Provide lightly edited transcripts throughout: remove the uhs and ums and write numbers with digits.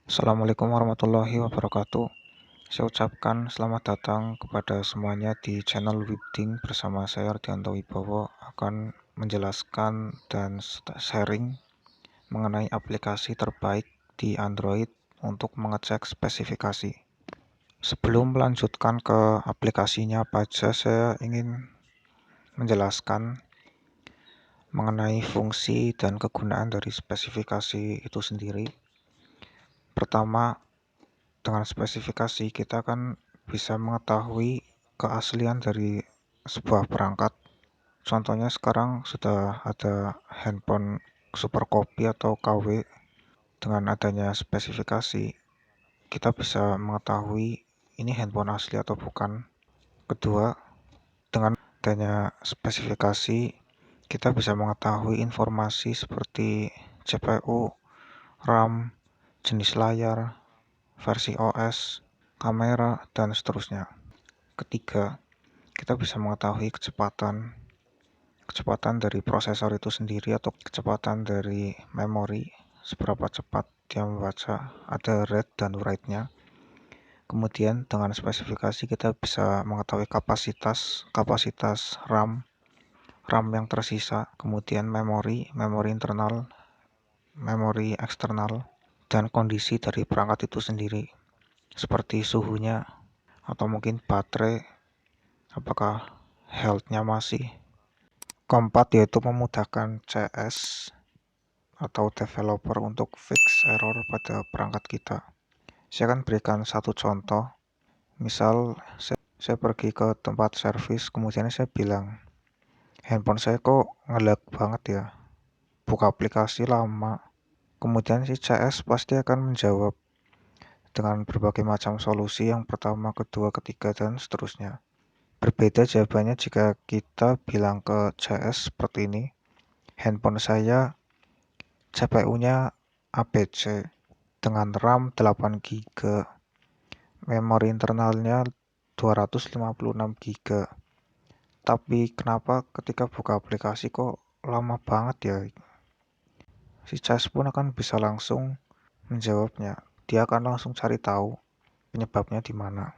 Assalamualaikum warahmatullahi wabarakatuh. Saya ucapkan selamat datang kepada semuanya di channel Wibding bersama saya Ardianto Wibowo akan menjelaskan dan sharing mengenai aplikasi terbaik di Android untuk mengecek spesifikasi. Sebelum melanjutkan ke aplikasinya apa aja, saya ingin menjelaskan mengenai fungsi dan kegunaan dari spesifikasi itu sendiri. Pertama, dengan spesifikasi kita kan bisa mengetahui keaslian dari sebuah perangkat. Contohnya sekarang sudah ada handphone super copy atau KW. Dengan adanya spesifikasi, kita bisa mengetahui ini handphone asli atau bukan. Kedua, dengan adanya spesifikasi, kita bisa mengetahui informasi seperti CPU, RAM, jenis layar, versi OS, kamera, dan seterusnya. Ketiga, kita bisa mengetahui kecepatan dari prosesor itu sendiri atau kecepatan dari memori, seberapa cepat dia membaca, ada read dan write-nya. Kemudian dengan spesifikasi kita bisa mengetahui kapasitas RAM yang tersisa, kemudian memori internal, memori eksternal, dan kondisi dari perangkat itu sendiri, seperti suhunya, atau mungkin baterai, apakah health-nya masih. Keempat, yaitu memudahkan CS atau developer untuk fix error pada perangkat kita. Saya akan berikan satu contoh. Misal saya pergi ke tempat servis, kemudian saya bilang, handphone saya kok nge-lag banget ya, buka aplikasi lama. Kemudian si CS pasti akan menjawab dengan berbagai macam solusi, yang pertama, kedua, ketiga, dan seterusnya. Berbeda jawabannya jika kita bilang ke CS seperti ini, handphone saya CPU-nya ABC dengan RAM 8 GB, memori internalnya 256 GB. Tapi kenapa ketika buka aplikasi kok lama banget ya? Si CS pun akan bisa langsung menjawabnya. Dia akan langsung cari tahu penyebabnya di mana.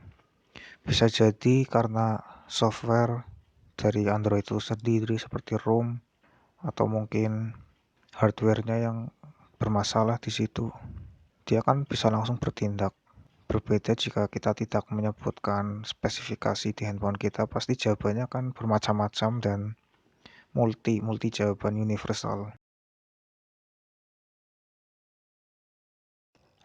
Bisa jadi karena software dari Android itu sendiri seperti ROM, atau mungkin hardware-nya yang bermasalah di situ. Dia kan bisa langsung bertindak. Berbeda jika kita tidak menyebutkan spesifikasi di handphone kita, pasti jawabannya kan bermacam-macam dan multi jawaban universal.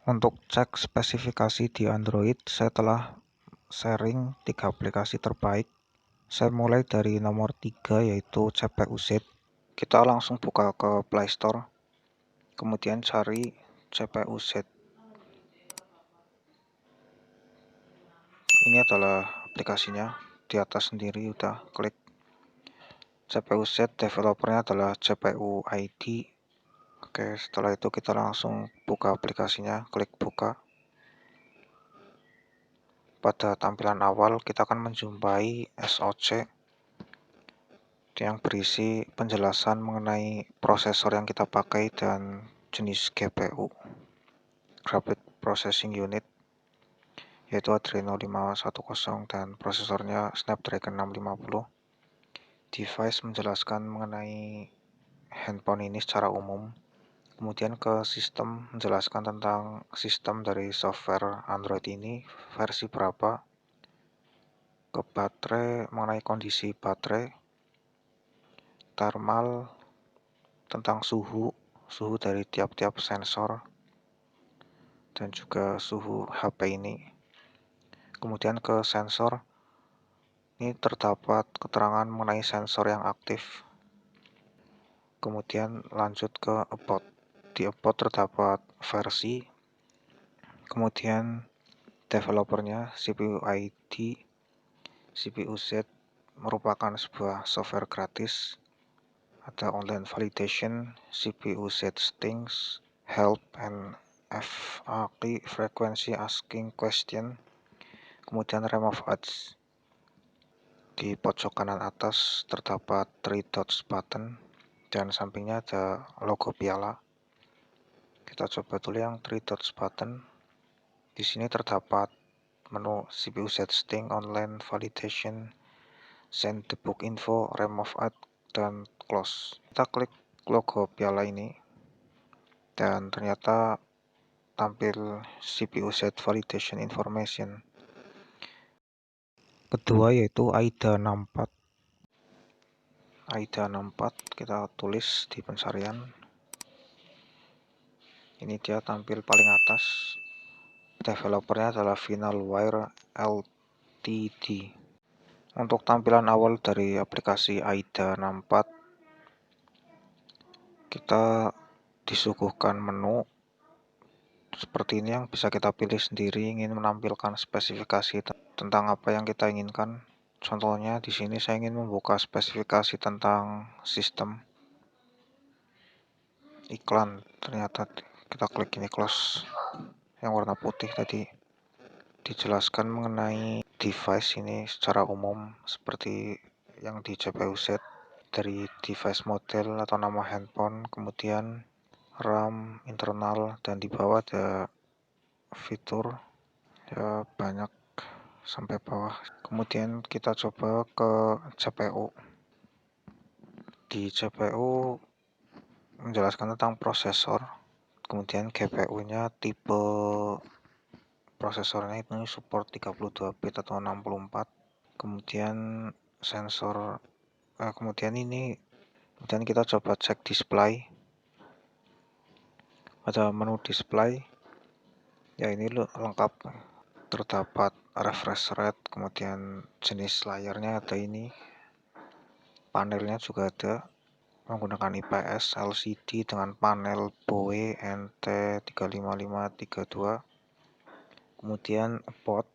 Untuk cek spesifikasi di Android, saya telah sharing 3 aplikasi terbaik. Saya mulai dari nomor 3, yaitu CPU-Z. Kita langsung buka ke Play Store, kemudian cari CPU-Z. Ini adalah aplikasinya, di atas sendiri udah klik. CPU-Z, developernya adalah CPU ID. Oke, setelah itu kita langsung buka aplikasinya, klik buka. Pada tampilan awal kita akan menjumpai SoC yang berisi penjelasan mengenai prosesor yang kita pakai dan jenis GPU, Graphic Processing Unit, yaitu Adreno 510 dan prosesornya Snapdragon 650. Device menjelaskan mengenai handphone ini secara umum. Kemudian ke sistem, menjelaskan tentang sistem dari software Android ini, versi berapa. Ke baterai, mengenai kondisi baterai. Thermal, tentang suhu dari tiap-tiap sensor, dan juga suhu HP ini. Kemudian ke sensor, ini terdapat keterangan mengenai sensor yang aktif. Kemudian lanjut ke about. Di about terdapat versi, kemudian developernya CPU ID. CPU-Z merupakan sebuah software gratis. Ada online validation, CPU-Z stings, help, and FAQ, frequency asking question. Kemudian remove ads. Di pojok kanan atas terdapat 3 dots button dan sampingnya ada logo piala. Kita coba dulu yang 3 dots button. Di sini terdapat menu CPU setting, online validation, send the book info, remove add, dan close. Kita klik logo piala ini dan ternyata tampil CPU set validation information. Kedua yaitu AIDA 64. AIDA 64 kita tulis di pencarian. Ini dia tampil paling atas. Developernya adalah Finalware Ltd. Untuk tampilan awal dari aplikasi AIDA 64, kita disuguhkan menu seperti ini yang bisa kita pilih sendiri. Ingin menampilkan spesifikasi tentang apa yang kita inginkan. Contohnya di sini saya ingin membuka spesifikasi tentang sistem iklan. Ternyata kita klik ini close yang warna putih tadi. Dijelaskan mengenai device ini secara umum seperti yang di CPU set, dari device model atau nama handphone, kemudian RAM, internal, dan di bawah ada fitur ya banyak sampai bawah. Kemudian kita coba ke CPU. Di CPU menjelaskan tentang prosesor, kemudian GPU-nya tipe prosesornya itu support 32 bit atau 64. Kemudian sensor, kemudian kita coba cek display. Pada menu display ya ini lengkap, terdapat refresh rate, kemudian jenis layarnya ada ini, panelnya juga ada menggunakan IPS LCD dengan panel BOE NT35532. Kemudian about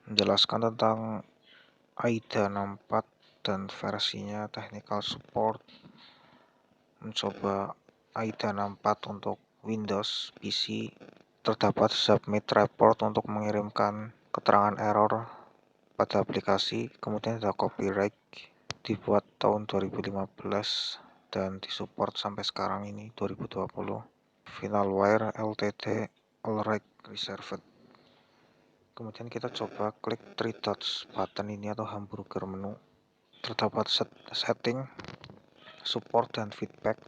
menjelaskan tentang AIDA 64 dan versinya, technical support, mencoba AIDA 64 untuk Windows PC, terdapat submit report untuk mengirimkan keterangan error pada aplikasi, kemudian ada copyright, dibuat tahun 2015 dan disupport sampai sekarang ini 2020. Finalware Ltd, all right reserved. Kemudian kita coba klik three dots button ini atau hamburger menu. Terdapat setting, support dan feedback,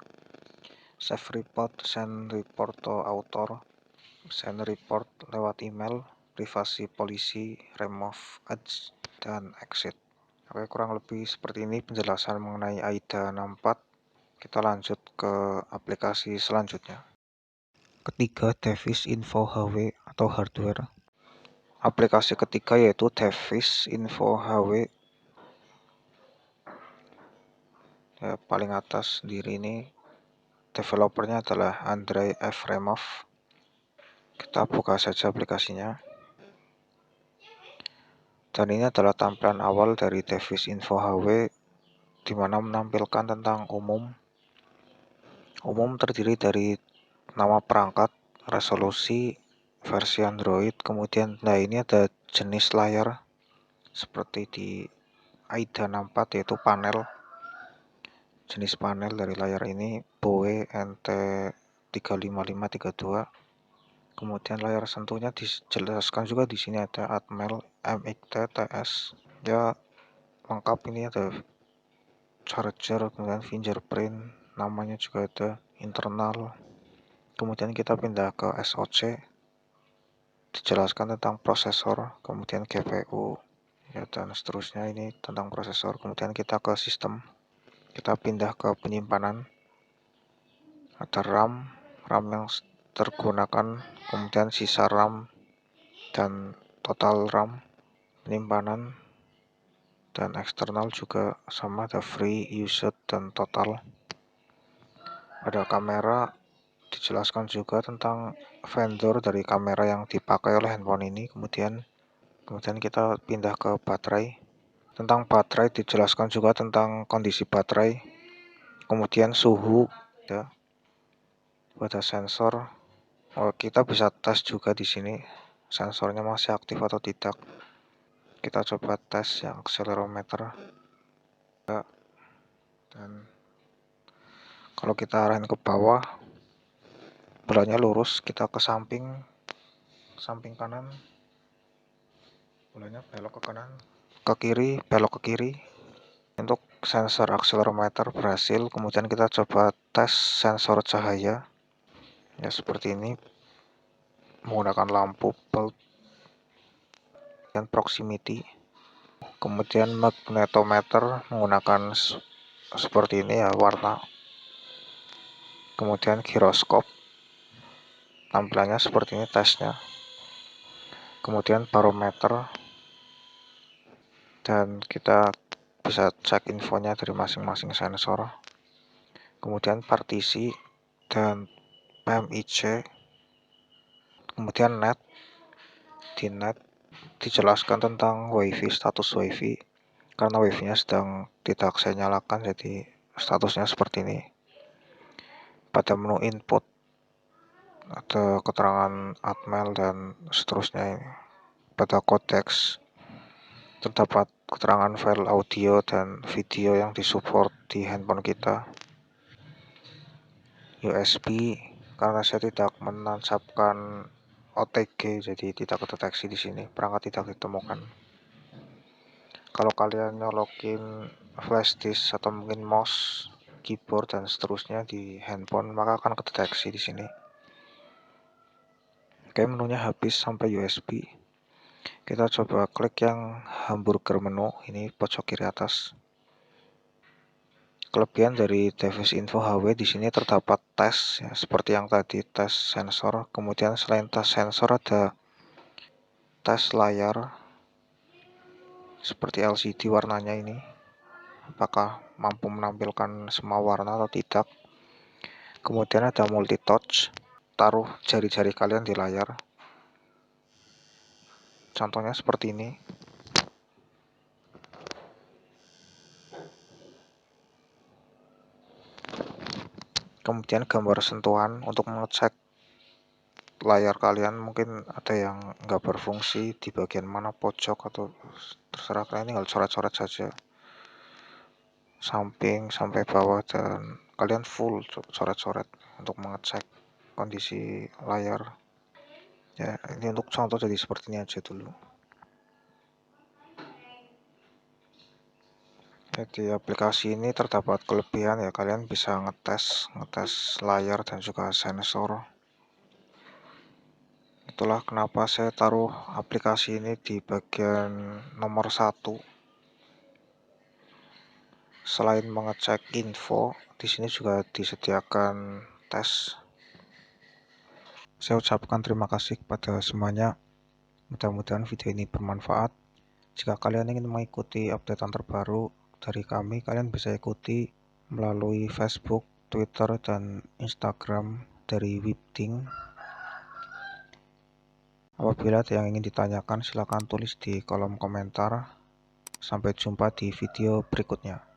save report, send report to author, send report lewat email, privasi policy, remove ads, dan exit. Oke, kurang lebih seperti ini penjelasan mengenai AIDA 64. Kita lanjut ke aplikasi selanjutnya. Ketiga, Device Info HW atau hardware. Aplikasi ketiga yaitu Device Info HW. Ya, paling atas sendiri ini developernya adalah Andrei Efremov. Kita buka saja aplikasinya. Dan ini adalah tampilan awal dari Device Info HW, di mana menampilkan tentang umum. Umum terdiri dari nama perangkat, resolusi, versi Android, kemudian ini ada jenis layar seperti di AIDA 64 yaitu panel. Jenis panel dari layar ini BOE NT35532. Kemudian layar sentuhnya dijelaskan juga di sini ada Atmel MXT TS. Ya lengkap, ini ada charger, kemudian fingerprint, namanya juga ada, internal. Kemudian kita pindah ke SoC, dijelaskan tentang prosesor, kemudian GPU, ya dan seterusnya. Ini tentang prosesor. Kemudian kita ke sistem, kita pindah ke penyimpanan, ada RAM yang tergunakan, kemudian sisa RAM dan total RAM, penyimpanan, dan eksternal juga sama, ada free, used, dan total. Pada kamera dijelaskan juga tentang vendor dari kamera yang dipakai oleh handphone ini. Kemudian kita pindah ke baterai. Tentang baterai dijelaskan juga tentang kondisi baterai, kemudian suhu, ya. Pada sensor, kita bisa tes juga di sini sensornya masih aktif atau tidak. Kita coba tes yang accelerometer, dan kalau kita arahin ke bawah, bolanya lurus, kita ke samping, samping kanan, bolanya belok ke kanan, ke kiri, belok ke kiri. Untuk sensor akselerometer berhasil. Kemudian kita coba tes sensor cahaya ya, seperti ini menggunakan lampu bulb dan proximity. Kemudian magnetometer menggunakan seperti ini ya, warna. Kemudian giroskop, tampilannya seperti ini tesnya. Kemudian barometer, dan kita bisa cek infonya dari masing-masing sensor. Kemudian partisi dan PMIC. Kemudian net, di net dijelaskan tentang WiFi, status WiFi. Karena WiFi-nya sedang tidak saya nyalakan, jadi statusnya seperti ini. Pada menu input ada keterangan atmel dan seterusnya ini. Pada kodex terdapat keterangan file audio dan video yang disupport di handphone kita. USB, karena saya tidak menancapkan OTG, jadi tidak terdeteksi di sini, perangkat tidak ditemukan. Kalau kalian nyolokin flash disk atau mungkin mouse, keyboard dan seterusnya di handphone, maka akan kedeteksi di sini. Oke, menunya habis sampai USB. Kita coba klik yang hamburger menu, ini pojok kiri atas. Kelebihan dari device info HW di sini terdapat tes ya, seperti yang tadi tes sensor. Kemudian selain tes sensor ada tes layar seperti LCD warnanya ini. Apakah mampu menampilkan semua warna atau tidak. Kemudian ada multi touch, taruh jari-jari kalian di layar. Contohnya seperti ini. Kemudian gambar sentuhan untuk mengecek layar kalian, mungkin ada yang nggak berfungsi di bagian mana pojok atau terserah kalian, tinggal coret-coret saja samping sampai bawah dan kalian full coret-coret untuk mengecek kondisi layar ya. Ini untuk contoh jadi seperti ini aja dulu. Jadi aplikasi ini terdapat kelebihan ya, kalian bisa ngetes layar dan juga sensor. Itulah kenapa saya taruh aplikasi ini di bagian nomor 1. Selain mengecek info, di sini juga disediakan tes. Saya ucapkan terima kasih kepada semuanya. Mudah-mudahan video ini bermanfaat. Jika kalian ingin mengikuti updatean terbaru dari kami, kalian bisa ikuti melalui Facebook, Twitter, dan Instagram dari Wipding. Apabila ada yang ingin ditanyakan, silakan tulis di kolom komentar. Sampai jumpa di video berikutnya.